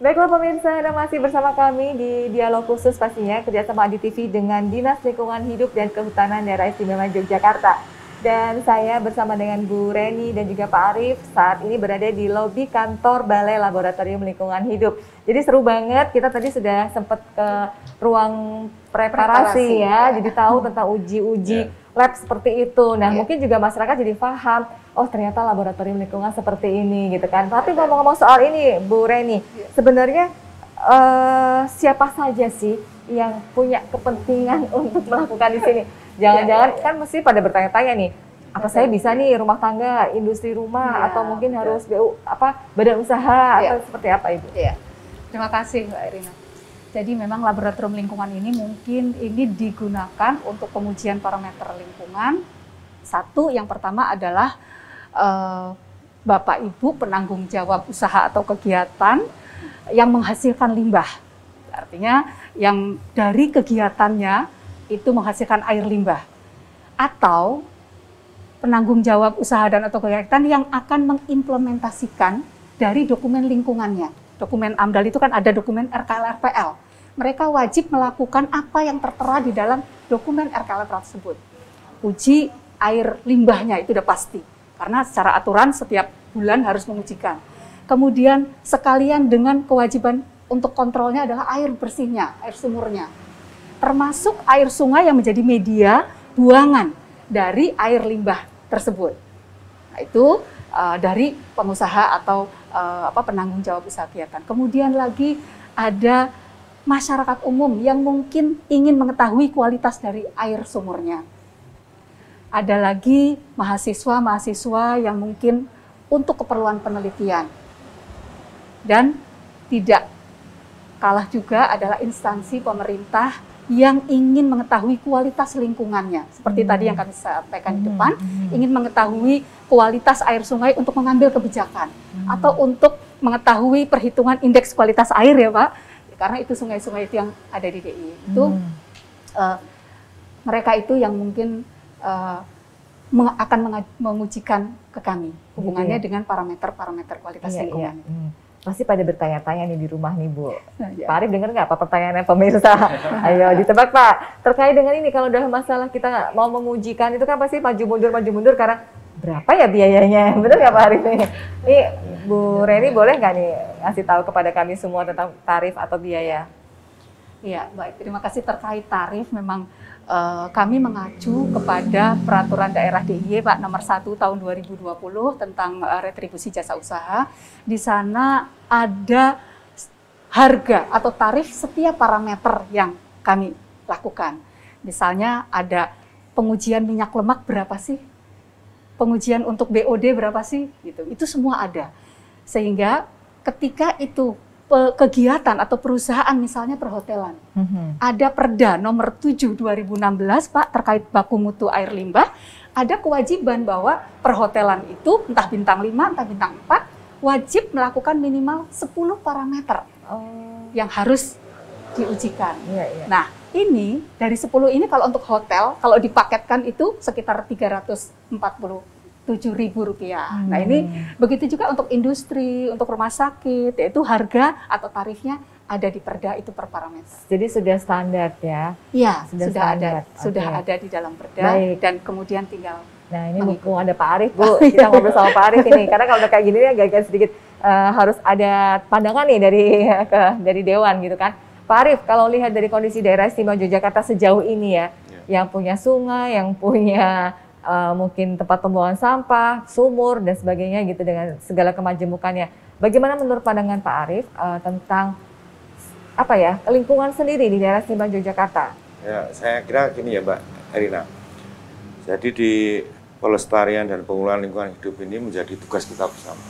Baiklah pemirsa, Anda masih bersama kami di dialog khusus pastinya kerjasama Adi TV dengan Dinas Lingkungan Hidup dan Kehutanan Daerah Istimewa Yogyakarta. Dan saya bersama dengan Bu Reni dan juga Pak Arief saat ini berada di lobi kantor Balai Laboratorium Lingkungan Hidup. Jadi seru banget, kita tadi sudah sempat ke ruang preparasi ya, jadi tahu tentang uji-uji lab seperti itu. Nah mungkin juga masyarakat jadi paham, oh ternyata laboratorium lingkungan seperti ini gitu kan. Tapi ngomong-ngomong soal ini Bu Reni, sebenarnya siapa saja sih yang punya kepentingan untuk melakukan di sini? Jangan-jangan kan mesti pada bertanya-tanya nih, apa saya bisa nih rumah tangga, industri rumah, atau mungkin harus badan usaha atau seperti apa itu? Terima kasih Mbak Irina. Jadi memang laboratorium lingkungan ini mungkin ini digunakan untuk pengujian parameter lingkungan. Satu, yang pertama adalah Bapak Ibu penanggung jawab usaha atau kegiatan yang menghasilkan limbah. Artinya yang dari kegiatannya itu menghasilkan air limbah. Atau penanggung jawab usaha dan atau kegiatan yang akan mengimplementasikan dari dokumen lingkungannya. Dokumen AMDAL itu kan ada dokumen RKL-RPL. Mereka wajib melakukan apa yang tertera di dalam dokumen RKL tersebut. Uji air limbahnya itu udah pasti. Karena secara aturan setiap bulan harus mengujikan. Kemudian sekalian dengan kewajiban untuk kontrolnya adalah air bersihnya, air sumurnya. Termasuk air sungai yang menjadi media buangan dari air limbah tersebut. Nah, itu dari pengusaha atau penanggung jawab usaha kegiatan. Kemudian lagi ada masyarakat umum yang mungkin ingin mengetahui kualitas dari air sumurnya. Ada lagi mahasiswa-mahasiswa yang mungkin untuk keperluan penelitian. Dan tidak kalah juga adalah instansi pemerintah yang ingin mengetahui kualitas lingkungannya. Seperti tadi yang kami sampaikan di depan, ingin mengetahui kualitas air sungai untuk mengambil kebijakan. Atau untuk mengetahui perhitungan indeks kualitas air ya Pak, karena itu sungai-sungai itu yang ada di DIY. Itu mereka itu yang mungkin akan mengujikan ke kami hubungannya dengan parameter-parameter kualitas lingkungan. Pasti pada bertanya-tanya nih di rumah nih Bu. Pak Arief dengar nggak apa pertanyaannya pemirsa? Ayo ditebak Pak. Terkait dengan ini kalau udah masalah kita mau mengujikan itu kan pasti maju mundur karena berapa ya biayanya? Benar nggak Pak Arief nih? Nih Bu Reni boleh nggak nih ngasih tahu kepada kami semua tentang tarif atau biaya? Iya baik, terima kasih. Terkait tarif memang kami mengacu kepada Peraturan Daerah DIY Pak Nomor 1 Tahun 2020 tentang retribusi jasa usaha. Di sana ada harga atau tarif setiap parameter yang kami lakukan. Misalnya ada pengujian minyak lemak berapa sih? Pengujian untuk BOD berapa sih? Gitu. Itu semua ada. Sehingga ketika itu kegiatan atau perusahaan misalnya perhotelan. Ada Perda nomor 7 2016 Pak terkait baku mutu air limbah, ada kewajiban bahwa perhotelan itu entah bintang 5 entah bintang 4 wajib melakukan minimal 10 parameter yang harus diujikan. Nah, ini dari 10 ini kalau untuk hotel kalau dipaketkan itu sekitar Rp347.000. Nah ini begitu juga untuk industri, untuk rumah sakit, yaitu harga atau tarifnya ada di Perda itu per parameter. Jadi sudah standar ya? Iya, sudah ada di dalam Perda. Baik. Dan kemudian tinggal. Nah ini mumpung ada Pak Arief Bu, kita ngobrol sama Pak Arief ini, karena kalau udah kayak gini ya agak sedikit harus ada pandangan nih dari Dewan gitu kan. Pak Arief, kalau lihat dari kondisi daerah istimewa Yogyakarta sejauh ini ya, yang punya sungai, yang punya mungkin tempat pembuangan sampah, sumur dan sebagainya gitu dengan segala kemajemukannya. Bagaimana menurut pandangan Pak Arief tentang lingkungan sendiri di daerah istimewa Yogyakarta? Ya, saya kira gini ya Mbak Irina. Jadi di pelestarian dan pengelolaan lingkungan hidup ini menjadi tugas kita bersama.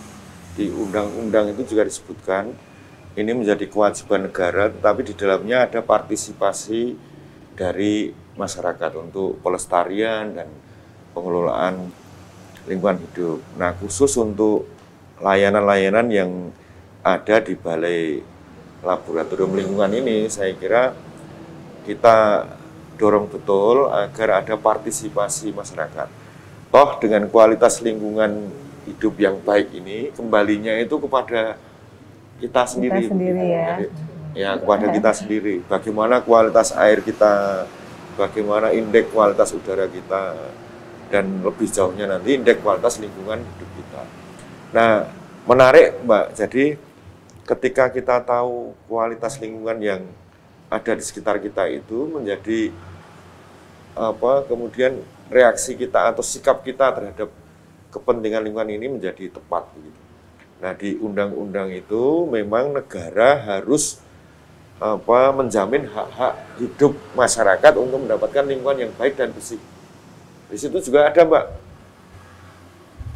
Di undang-undang itu juga disebutkan ini menjadi kewajiban negara, tetapi di dalamnya ada partisipasi dari masyarakat untuk pelestarian dan pengelolaan lingkungan hidup. Nah, khusus untuk layanan-layanan yang ada di Balai Laboratorium Lingkungan ini, saya kira kita dorong betul agar ada partisipasi masyarakat. Toh dengan kualitas lingkungan hidup yang baik ini, kembalinya itu kepada kita sendiri. Kita sendiri ya. Jadi, ya kepada kita sendiri. Bagaimana kualitas air kita, bagaimana indeks kualitas udara kita, dan lebih jauhnya nanti indeks kualitas lingkungan hidup kita. Nah, menarik Mbak, jadi ketika kita tahu kualitas lingkungan yang ada di sekitar kita itu menjadi kemudian reaksi kita atau sikap kita terhadap kepentingan lingkungan ini menjadi tepat begitu. Nah, di undang-undang itu memang negara harus menjamin hak-hak hidup masyarakat untuk mendapatkan lingkungan yang baik dan bersih. Di situ juga ada Mbak,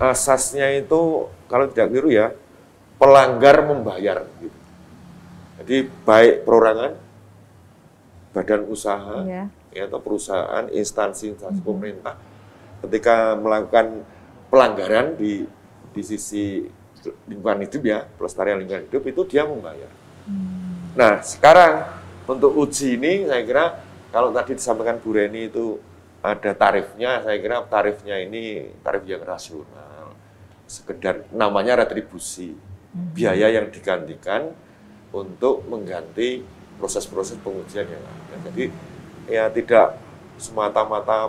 asasnya itu kalau tidak keliru ya, pelanggar membayar gitu. Jadi baik perorangan, badan usaha, atau perusahaan, instansi pemerintah, ketika melakukan pelanggaran di sisi lingkungan hidup ya, pelestarian lingkungan hidup itu dia membayar. Nah sekarang untuk uji ini saya kira kalau tadi disampaikan Bu Reni itu ada tarifnya, saya kira tarifnya ini tarif yang rasional, sekedar namanya retribusi, biaya yang digantikan untuk mengganti proses-proses pengujian yang ada. Jadi ya tidak semata-mata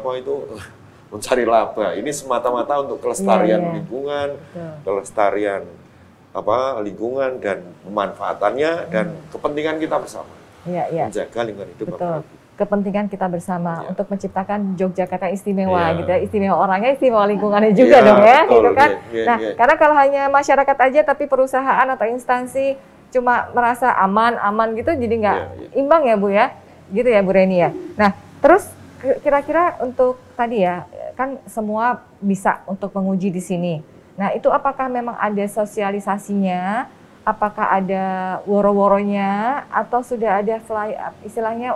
mencari laba. Ini semata-mata untuk kelestarian lingkungan, kelestarian lingkungan dan pemanfaatannya dan kepentingan kita bersama. Menjaga lingkungan hidup. Betul. Kepentingan kita bersama untuk menciptakan Yogyakarta istimewa gitu ya. Istimewa orangnya, istimewa lingkungannya juga dong ya, betul, gitu kan. Nah, karena kalau hanya masyarakat aja tapi perusahaan atau instansi cuma merasa aman gitu, jadi nggak imbang ya Bu ya, gitu ya Bu Reni ya. Nah terus kira-kira untuk tadi ya, kan semua bisa untuk menguji di sini. Nah itu apakah memang ada sosialisasinya, apakah ada woro-woronya, atau sudah ada istilahnya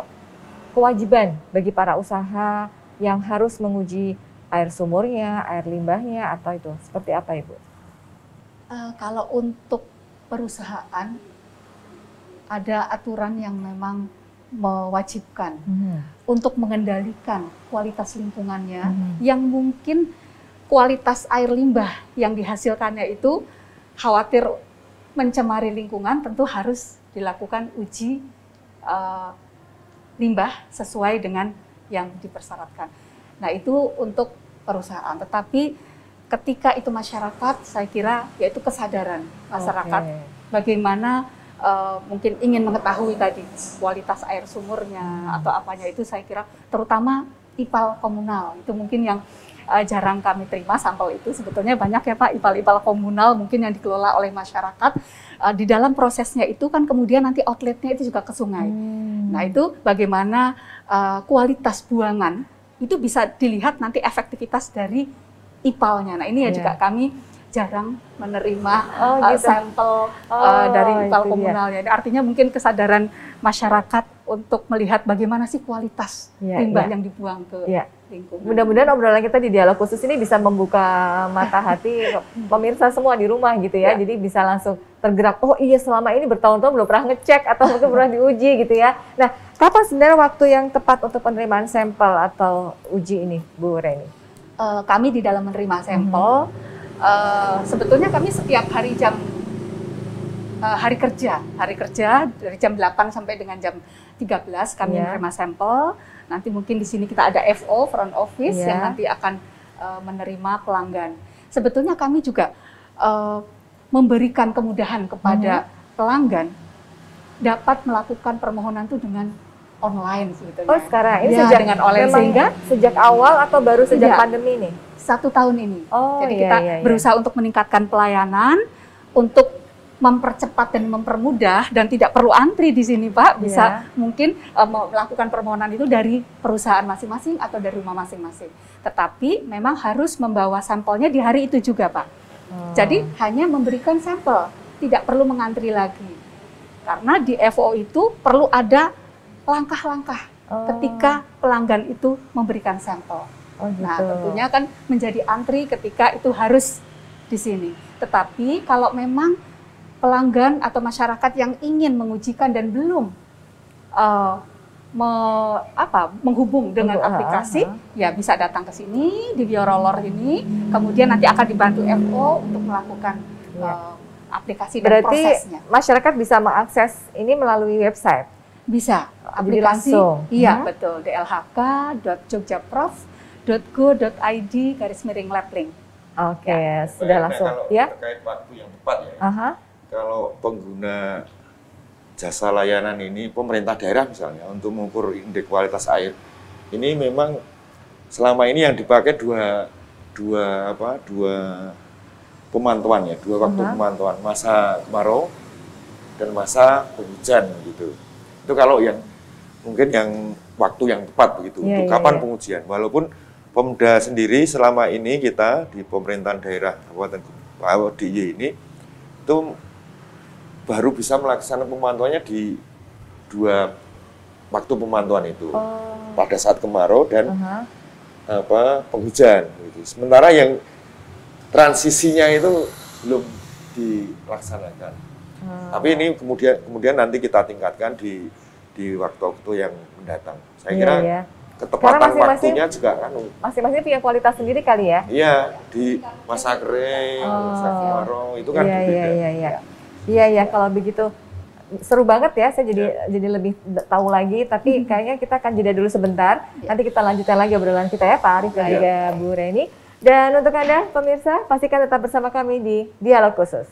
kewajiban bagi para usaha yang harus menguji air sumurnya, air limbahnya, atau itu seperti apa Ibu? Kalau untuk perusahaan ada aturan yang memang mewajibkan untuk mengendalikan kualitas lingkungannya, yang mungkin kualitas air limbah yang dihasilkannya itu khawatir mencemari lingkungan, tentu harus dilakukan uji limbah sesuai dengan yang dipersyaratkan. Nah itu untuk perusahaan, tetapi ketika itu masyarakat, saya kira yaitu kesadaran masyarakat bagaimana mungkin ingin mengetahui tadi kualitas air sumurnya atau apanya, itu saya kira terutama IPAL komunal itu mungkin yang jarang kami terima sampel itu. Sebetulnya banyak ya Pak IPAL-IPAL komunal mungkin yang dikelola oleh masyarakat. Di dalam prosesnya itu kan kemudian nanti outletnya itu juga ke sungai. Nah itu bagaimana kualitas buangan itu bisa dilihat nanti efektivitas dari IPAL-nya. Nah ini ya juga kami jarang menerima sampel dari IPAL komunalnya. Artinya mungkin kesadaran masyarakat untuk melihat bagaimana sih kualitas limbah yang dibuang ke lingkungan. Mudah-mudahan obrolan kita di dialog khusus ini bisa membuka mata hati pemirsa semua di rumah gitu ya. Jadi bisa langsung tergerak, oh iya selama ini bertahun-tahun belum pernah ngecek atau mungkin pernah diuji gitu ya. Nah, kapan sebenarnya waktu yang tepat untuk penerimaan sampel atau uji ini, Bu Reni? Kami di dalam menerima sampel, sebetulnya kami setiap hari hari kerja dari jam 8 sampai dengan jam 13 kami menerima sampel. Nanti mungkin di sini kita ada FO, front office, yang nanti akan menerima pelanggan. Sebetulnya kami juga memberikan kemudahan kepada pelanggan dapat melakukan permohonan itu dengan online sebetulnya. Oh sekarang ini sejak dengan online, sehingga sejak awal atau baru sejak pandemi ini? 1 tahun ini. Jadi kita berusaha untuk meningkatkan pelayanan, untuk mempercepat dan mempermudah, dan tidak perlu antri di sini Pak, bisa mungkin melakukan permohonan itu dari perusahaan masing-masing atau dari rumah masing-masing. Tetapi memang harus membawa sampelnya di hari itu juga Pak. Jadi hanya memberikan sampel, tidak perlu mengantri lagi. Karena di FO itu perlu ada langkah-langkah ketika pelanggan itu memberikan sampel. Nah tentunya kan menjadi antri ketika itu harus di sini. Tetapi kalau memang pelanggan atau masyarakat yang ingin mengujikan dan belum menghubung dengan aplikasi, ya bisa datang ke sini di Biorolor ini, kemudian nanti akan dibantu FO untuk melakukan aplikasi dan Berarti prosesnya. masyarakat bisa mengakses ini melalui website. Bisa Jadi aplikasi, langsung. iya betul, dlhk.jogjaprof.go.id/laplink. Oke, sudah langsung. Kalau Ya. terkait waktu yang tepat ya. Aha. Kalau pengguna jasa layanan ini pemerintah daerah misalnya untuk mengukur indeks kualitas air, ini memang selama ini yang dipakai dua pemantauan ya, dua waktu pemantauan, masa kemarau dan masa penghujan gitu. Itu kalau yang mungkin yang waktu yang tepat begitu untuk kapan pengujian. Walaupun Pemda sendiri selama ini kita di pemerintahan daerah Kabupaten DIY ini itu baru bisa melaksanakan pemantauannya di dua waktu pemantauan itu, pada saat kemarau dan penghujan. Gitu. Sementara yang transisinya itu belum dilaksanakan. Tapi ini kemudian nanti kita tingkatkan di waktu-waktu yang mendatang. Saya kira ketepatan waktunya juga kan. Masing-masing punya kualitas sendiri kali ya? Iya, di masa kering, masa kemarau itu kan berbeda. Iya, kalau begitu seru banget ya. Saya jadi lebih tahu lagi. Tapi kayaknya kita akan jeda dulu sebentar. Nanti kita lanjutkan lagi obrolan kita ya, Pak Arief dan juga Bu Reni. Dan untuk Anda pemirsa, pastikan tetap bersama kami di Dialog Khusus.